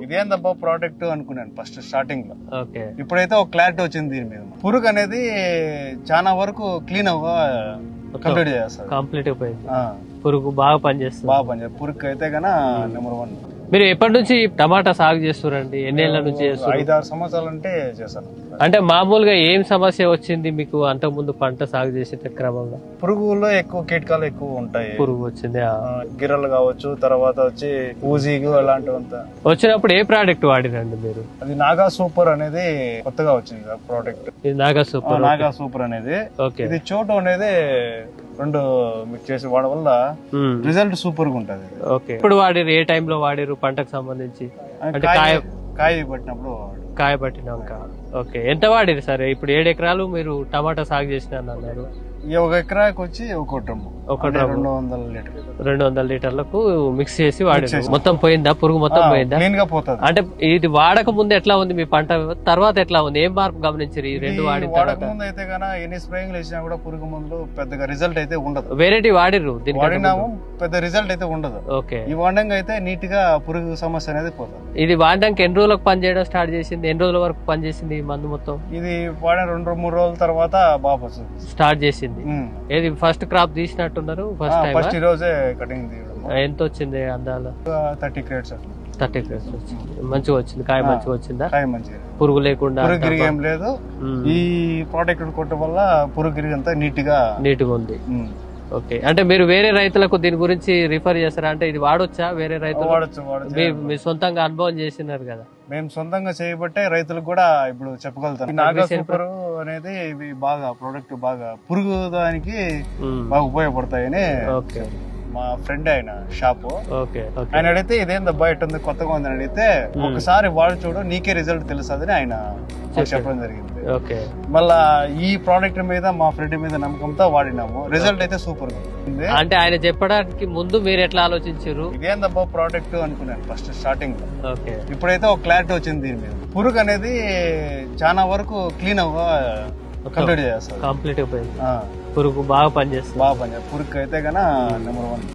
ఇదేందబ్బా product అనుకున్నాను first starting లో. Okay. ఇప్పుడైతే ఒక క్లారిటీ వచ్చింది దీని మీద. పురుగు అనేది చాలా వరకు క్లీన్ కంప్లీట్ చేస్తారు. కంప్లీట్ అయిపోయింది. పురుగు బాగా పనిచేస్తుంది. పురుగు అయితే గన నెంబర్ 1. మీరు ఎప్పటి నుంచి టమాటా సాగు చేస్తున్నారండి? ఎన్నేళ్ల నుంచి చేస్తారు? 5-6 సంవత్సరాలు అంటే చేశాను. అంటే మామూలుగా ఏం సమస్య వచ్చింది మీకు అంతకు ముందు పంట సాగు చేసే క్రమంలో? పురుగుల్లో ఎక్కువ కీటకాలు ఎక్కువ ఉంటాయి. పురుగు వచ్చింది, గిర్రలు కావచ్చు, తర్వాత వచ్చి ఊజీగు అలాంటివంతా వచ్చినప్పుడు ఏ ప్రోడక్ట్ వాడిరండి మీరు? అది నాగా సూపర్ అనేది కొత్తగా వచ్చింది ప్రోడక్ట్. నాగా సూపర్ అనేది. ఓకే. ఇది చోటు అనేది 2 మిక్స్ చేసి వాడడం వల్ల రిజల్ట్ సూపర్ గా ఉంటది. ఓకే. ఇప్పుడు వాడిరు ఏ టైంలో వాడిరు పంటకు సంబంధించి? అంటే కాయ పట్టినప్పుడు కాయ పట్టినాక. ఓకే. ఎంత వాడిరు సరే? ఇప్పుడు 7 ఎకరాలు మీరు టమాటా సాగు చేసిన అన్నారు. 1 ఎకరాకి వచ్చి ఒక డ్రమ్ము 200 లీటర్ 200 లీటర్లకు మిక్స్ చేసి వాడిరు. మొత్తం పోయిందా? పురుగు మొత్తం పోయిందా? క్లీన్ గా పోతుంది. అంటే ఇది వాడక ముందు ఎట్లా ఉంది మీ పంట, తర్వాత ఎట్లా ఉంది? ఏం మార్పు గమనించారు ఈ 2 వాడిన తర్వాత? ముందు అయితే కన్నా ఎన్ని స్ప్రేయింగ్ వేసినా కూడా పురుగు మందులు పెద్దగా రిజల్ట్ అయితే ఉండదు. వెరైటీ వాడిరు వాడినాము, పెద్ద రిజల్ట్ అయితే ఉండదు. ఓకే. ఈ వాడంగా అయితే నీట్ గా పురుగు సమస్య అనేది పోతుంది. ఇది వాడడానికి ఎన్ని రోజులకు పనిచేయడం స్టార్ట్ చేసింది? ఎన్ని రోజుల వరకు పనిచేసింది ఈ మందు మొత్తం? ఇది వాడిన 2-3 రోజుల తర్వాత బాగా వస్తుంది, స్టార్ట్ చేసింది. ఏది ఫస్ట్ క్రాప్ తీసినట్టున్నారు? ఫస్ట్ ఈ రోజే కటింగ్ తీయడం. ఎంత వచ్చింది అందాల? 30 క్రేట్స్. 30 క్రేట్స్ వచ్చింది. మంచిగా వచ్చింది. కాయ మంచిగా వచ్చిందా? కాయ మంచిగా, పురుగు లేకుండా, పురుగు గిరిగి ఏం లేదు. ఈ ప్రోడక్ట్ కొట్టడం వల్ల పురుగు గిరిగి అంతా నీట్ గా ఉంది. ఓకే. అంటే మీరు వేరే రైతులకు దీని గురించి రిఫర్ చేస్తారా? అంటే ఇది వాడొచ్చా వేరే రైతులు? వాడచ్చు. మీరు సొంతంగా అనుభవం చేసినారు కదా? మేము సొంతంగా చేయబట్టే రైతులకు కూడా ఇప్పుడు చెప్పగలుగుతాం. నాగా సూపర్ అనేది ఇవి బాగా ప్రోడక్ట్ బాగా పురుగు దానికి బాగా ఉపయోగపడతాయని మా ఫ్రెండ్ ఆయన షాపు, ఆయన అడిగితే ఇదేందబ్బా ఇట్టుంది కొత్తగా ఉందని అడిగితే ఒకసారి వాడు చూడు నీకే రిజల్ట్ తెలుస్తుందని ఆయన చెప్పడం జరిగింది. మళ్ళా ఈ ప్రోడక్ట్ మీద మా ఫ్రెండ్ మీద నమ్మకంతో వాడినాము. రిజల్ట్ అయితే సూపర్ గా ఉంది. అంటే ఆయన చెప్పడానికి ముందు మీరు ఎట్లా ఆలోచించారు? ఇదేందబ్బా ప్రోడక్ట్ అనుకున్నాను ఫస్ట్ స్టార్టింగ్ లో. ఇప్పుడైతే ఒక క్లారిటీ వచ్చింది దీని మీద. పురుగు అనేది చాలా వరకు క్లీన్ కంప్లీట్ చేస్తారు. కంప్లీట్ అయిపోయింది. పురుగు బాగా పనిచేస్తుంది. పురుగు అయితే గన నెంబర్ 1.